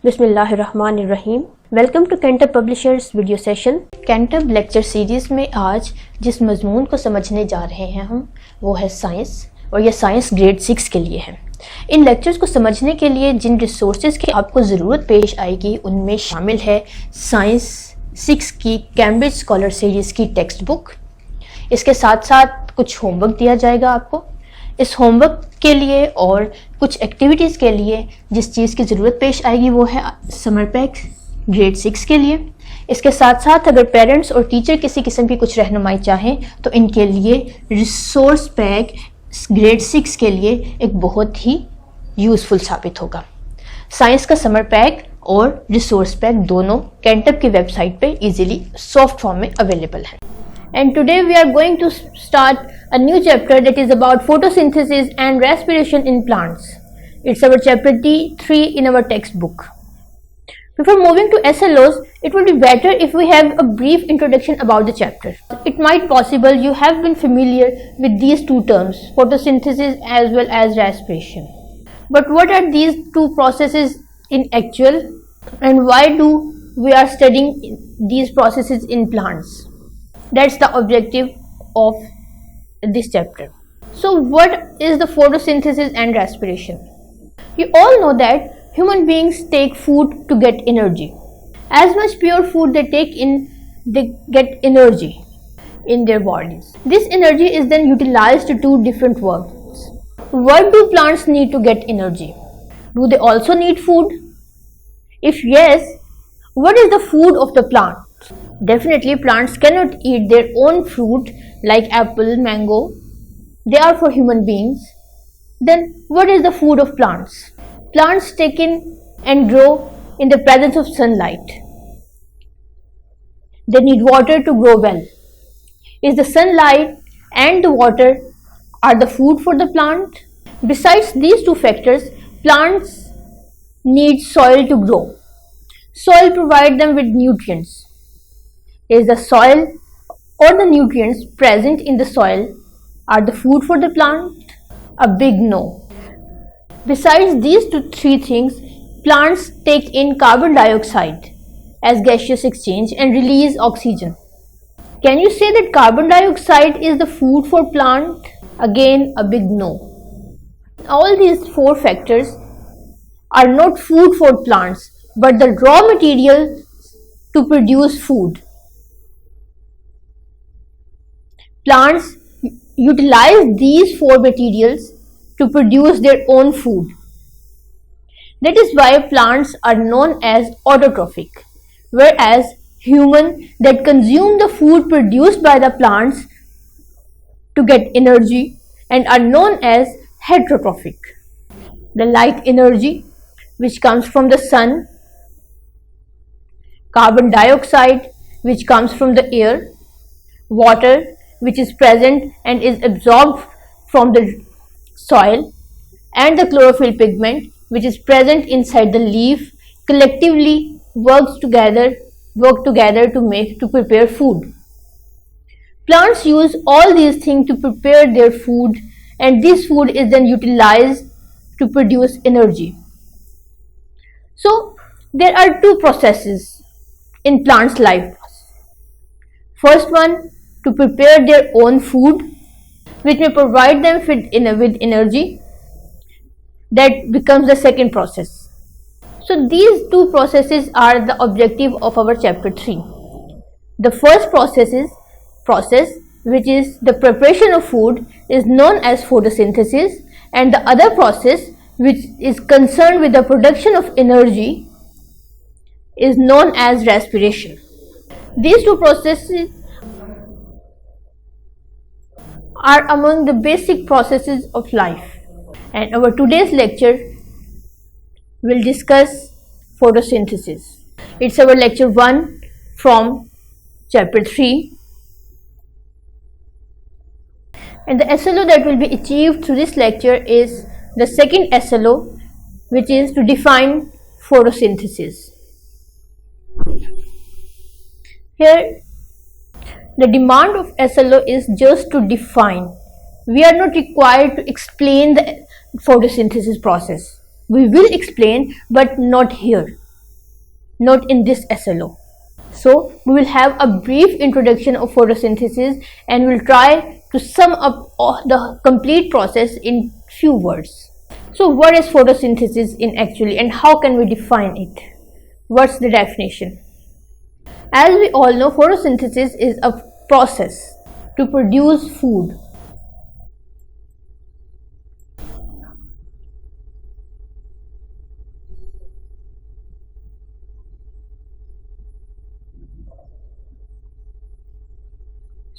बिस्मिल्लाहिर्रहमानिर्रहीम। Welcome to Cantab publishers video session. Cantab lecture series में आज जिस मजमून को समझने जा रहे हैं हम वो है साइंस, और ये साइंस ग्रेड 6 के लिए है। इन लेक्चर्स को समझने के लिए जिन रिसोर्सेज की आपको ज़रूरत पेश आएगी उनमें शामिल है साइंस 6 की कैम्ब्रिज स्कॉलर सीरीज़ की टेक्स्ट बुक। इसके साथ साथ कुछ होमवर्क दिया जाएगा आपको। इस होमवर्क के लिए और कुछ एक्टिविटीज़ के लिए जिस चीज़ की ज़रूरत पेश आएगी वो है समर पैक ग्रेड 6 के लिए। इसके साथ साथ अगर पेरेंट्स और टीचर किसी किस्म की कुछ रहनुमाई चाहें तो इनके लिए रिसोर्स पैक ग्रेड 6 के लिए एक बहुत ही यूज़फुल साबित होगा। साइंस का समर पैक और रिसोर्स पैक दोनों कैंटब की वेबसाइट पे इजीली सॉफ्ट फॉर्म में अवेलेबल है। And today we are going to start a new chapter that is about photosynthesis and respiration in plants. It's our chapter D3 in our textbook. Before moving to SLOs, it would be better if we have a brief introduction about the chapter. It might possible you have been familiar with these two terms, photosynthesis as well as respiration. But what are these two processes in actual, and why do we are studying these processes in plants? That's the objective of this chapter. So what is the photosynthesis and respiration? You all know that human beings take food to get energy. As much pure food they take in, they get energy in their bodies. This energy is then utilized to do different works. What do plants need to get energy? Do they also need food? If yes, what is the food of the plant? Definitely plants cannot eat their own fruit like apple, mango. They are for human beings. Then what is the food of plants? Plants take in and grow in the presence of sunlight. They need water to grow well. Is the sunlight and the water are the food for the plant? Besides these two factors, plants need soil to grow. Soil provides them with nutrients. Is the soil or the nutrients present in the soil are the food for the plant? A big no. Besides these three things, plants take in carbon dioxide as gaseous exchange and release oxygen. Can you say that carbon dioxide is the food for plant? Again, a big no. All these four factors are not food for plants, but the raw material to produce food. Plants utilize these four materials to produce their own food. That is why plants are known as autotrophic, whereas humans that consume the food produced by the plants to get energy and are known as heterotrophic. The light energy which comes from the sun, carbon dioxide which comes from the air, water which is present and is absorbed from the soil, and the chlorophyll pigment which is present inside the leaf collectively work together to prepare food. Plants use all these things to prepare their food, and this food is then utilized to produce energy. So there are two processes in plants' life. First one, to prepare their own food, which may provide them with energy. That becomes the second process. So these two processes are the objective of our chapter 3. The first process which is the preparation of food is known as photosynthesis, and the other process which is concerned with the production of energy is known as respiration. These two processes are among the basic processes of life, and our today's lecture will discuss photosynthesis. It's our lecture 1 from chapter 3, and the SLO that will be achieved through this lecture is the second SLO, which is to define photosynthesis. Here the demand of SLO is just to define. We are not required to explain the photosynthesis process. We will explain, but not here. not in this SLO. So we will have a brief introduction of photosynthesis and we'll try to sum up the complete process in few words. So what is photosynthesis in actually and how can we define it? What's the definition? As we all know, photosynthesis is a process to produce food.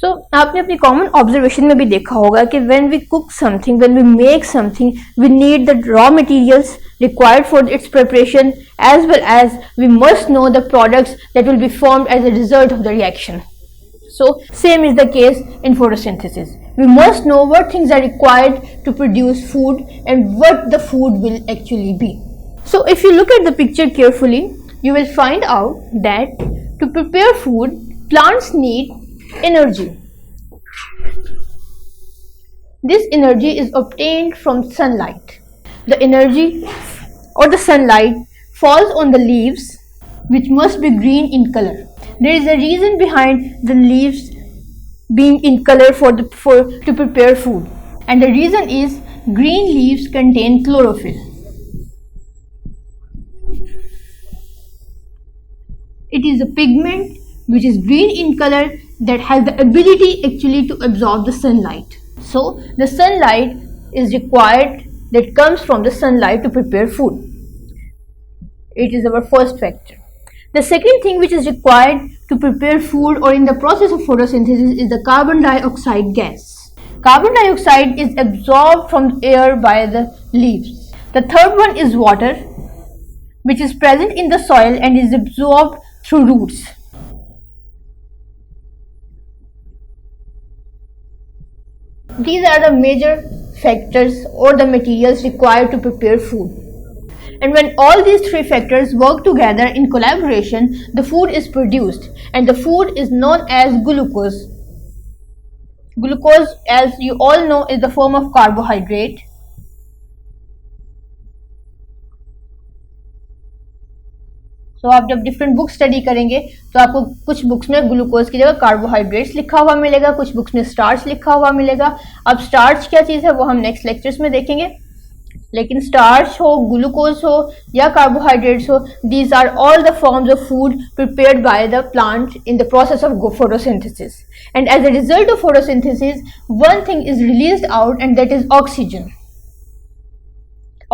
So आपने अपनी common observation में भी देखा होगा कि when we cook something, when we make something, we need the raw materials required for its preparation, as well as we must know the products that will be formed as a result of the reaction. So same is the case in photosynthesis. We must know what things are required to produce food and what the food will actually be. So if you look at the picture carefully, you will find out that to prepare food, plants need energy. This energy is obtained from sunlight. The energy or the sunlight falls on the leaves, which must be green in color. There is a reason behind the leaves being in color to prepare food, and the reason is green leaves contain chlorophyll. It is a pigment which is green in color that has the ability actually to absorb the sunlight. So the sunlight is required that comes from the sunlight to prepare food. It is our first factor. The second thing which is required to prepare food or in the process of photosynthesis is the carbon dioxide gas. Carbon dioxide is absorbed from air by the leaves. The third one is water, which is present in the soil and is absorbed through roots. These are the major factors or the materials required to prepare food. And when all these three factors work together in collaboration, the food is produced, and the food is known as glucose. Glucose, as you all know, is the form of carbohydrate. So आप जब different book study करेंगे तो आपको कुछ books में glucose की जगह carbohydrates लिखा हुआ मिलेगा, कुछ बुक्स में स्टार्च लिखा हुआ मिलेगा. अब स्टार्च क्या चीज़ है वो हम नेक्स्ट लेक्चर्स में देखेंगे, लेकिन स्टार्च हो, ग्लूकोज हो या कार्बोहाइड्रेट्स हो, these are all the forms of food prepared by the plant in the process of photosynthesis. And as a result of photosynthesis, one thing is released out, and that is oxygen.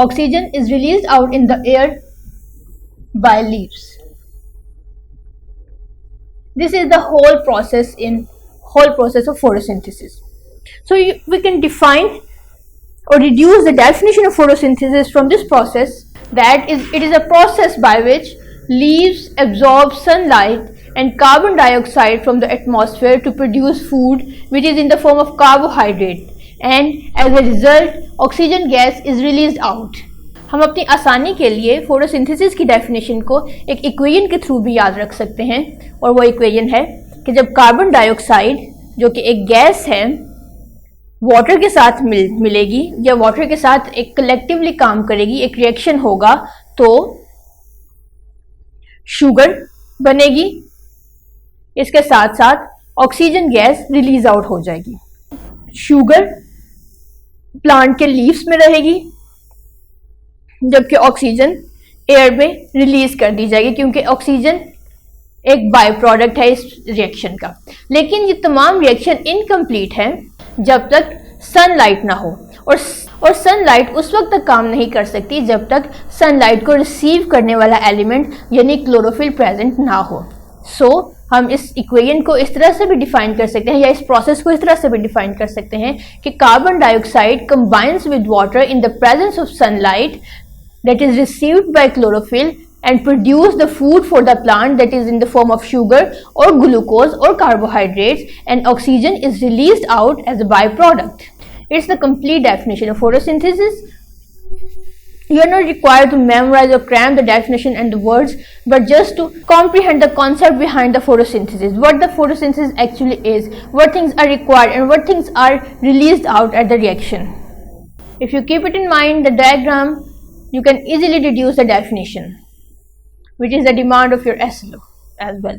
Oxygen is released out in the air by leaves. This is the whole process of photosynthesis. So we can define or reduce the definition of photosynthesis from this process, that it is a process by which leaves absorb sunlight and carbon dioxide from the atmosphere to produce food, which is in the form of carbohydrate, and as a result oxygen gas is released out. हम अपनी आसानी के लिए photosynthesis की definition को एक equation के through भी याद रख सकते हैं, और वो इक्वेशन है कि जब कार्बन डाइऑक्साइड जो कि एक गैस है वाटर के साथ मिलेगी या वाटर के साथ एक कलेक्टिवली काम करेगी, एक रिएक्शन होगा तो शुगर बनेगी, इसके साथ साथ ऑक्सीजन गैस रिलीज आउट हो जाएगी. शुगर प्लांट के लीव्स में रहेगी जबकि ऑक्सीजन एयर में रिलीज कर दी जाएगी, क्योंकि ऑक्सीजन एक बाय प्रोडक्ट है इस रिएक्शन का. लेकिन ये तमाम रिएक्शन इनकम्प्लीट है जब तक सनलाइट ना हो, और सनलाइट उस वक्त तक काम नहीं कर सकती जब तक सनलाइट को रिसीव करने वाला एलिमेंट यानी क्लोरोफिल प्रेजेंट ना हो. सो हम इस इक्वेशन को इस तरह से भी डिफाइन कर सकते हैं या इस प्रोसेस को इस तरह से भी डिफाइन कर सकते हैं कि carbon dioxide combines with water in the presence of sunlight that is received by chlorophyll and produce the food for the plant, that is in the form of sugar or glucose or carbohydrates, and oxygen is released out as a byproduct. It's the complete definition of photosynthesis. You are not required to memorize or cram the definition and the words, but just to comprehend the concept behind the photosynthesis, what the photosynthesis actually is, what things are required and what things are released out at the reaction. If you keep it in mind, the diagram, you can easily deduce the definition. which is the demand of your SLO as well.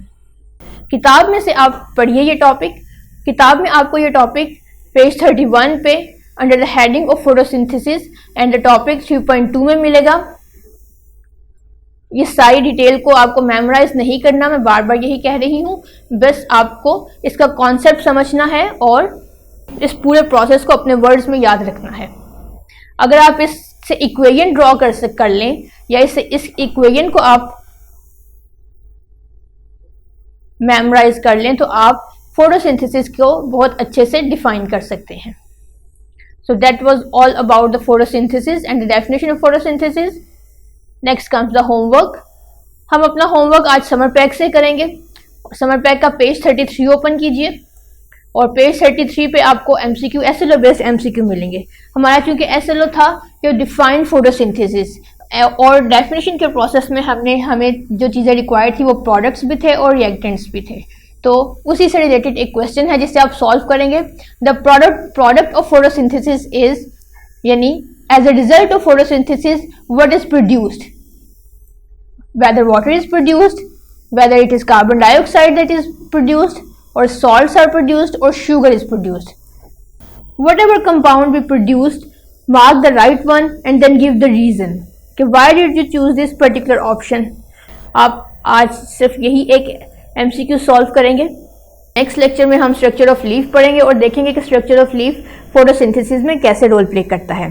किताब में से आप पढ़िए ये topic. किताब में आपको ये टॉपिक पेज 31 पे under the heading of photosynthesis and the topic 3.2 में मिलेगा। ये सारी डिटेल को आपको मेमोराइज नहीं करना, मैं बार बार यही कह रही हूँ, बस आपको इसका कॉन्सेप्ट समझना है और इस पूरे प्रोसेस को अपने वर्ड्स में याद रखना है। अगर आप इससे इक्वेशन ड्रॉ कर लें या इस इक्वेशन को आप मेमोराइज कर लें तो आप फोटोसिंथेसिस को बहुत अच्छे से डिफाइन कर सकते हैं। So that was all about the photosynthesis and the definition of photosynthesis. Next comes the homework. हम अपना होमवर्क आज समर पैक से करेंगे। समर पैक का पेज 33 ओपन कीजिए और पेज 33 पे आपको एमसीक्यू एसएलओ बेस्ड एमसीक्यू मिलेंगे। हमारा क्योंकि एसएलओ था कि डिफाइन फोटोसिंथेसिस और डेफिनेशन के प्रोसेस में हमें जो चीज़ें रिक्वायर्ड थी वो प्रोडक्ट्स भी थे और रिएक्टेंट्स भी थे। तो उसी से रिलेटेड एक क्वेश्चन है जिससे आप सॉल्व करेंगे। The product of photosynthesis is, यानी as a result of photosynthesis what is produced, whether water is produced, whether it is carbon dioxide that is produced or salts are produced or sugar is produced. Whatever compound we produced, mark the right one and then give the reason कि why did you choose this particular option. आप आज सिर्फ यही एक MCQ solve करेंगे। Next lecture में हम structure of leaf पढ़ेंगे और देखेंगे कि स्ट्रक्चर ऑफ लीफ फोटोसिंथेसिस में कैसे रोल प्ले करता है,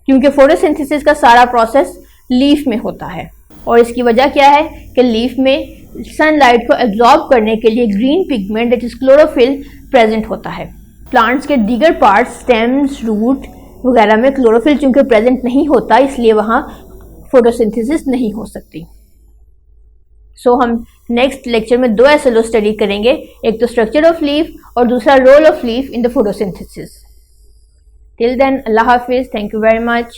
क्योंकि फोटोसिंथेसिस का सारा प्रोसेस लीफ में होता है और इसकी वजह क्या है कि लीफ में सनलाइट को एब्जॉर्ब करने के लिए green pigment that is chlorophyll present होता है। प्लांट्स के दीगर पार्ट्स, स्टेम्स, रूट वगैरह में क्लोरोफिल चूंकि प्रेजेंट नहीं होता इसलिए वहाँ फोटोसिंथेसिस नहीं हो सकती। सो हम नेक्स्ट लेक्चर में 2 एसएलओ स्टडी करेंगे, एक तो स्ट्रक्चर ऑफ लीफ और दूसरा role of leaf in the photosynthesis. Till then, अल्लाह हाफिज, थैंक यू वेरी मच।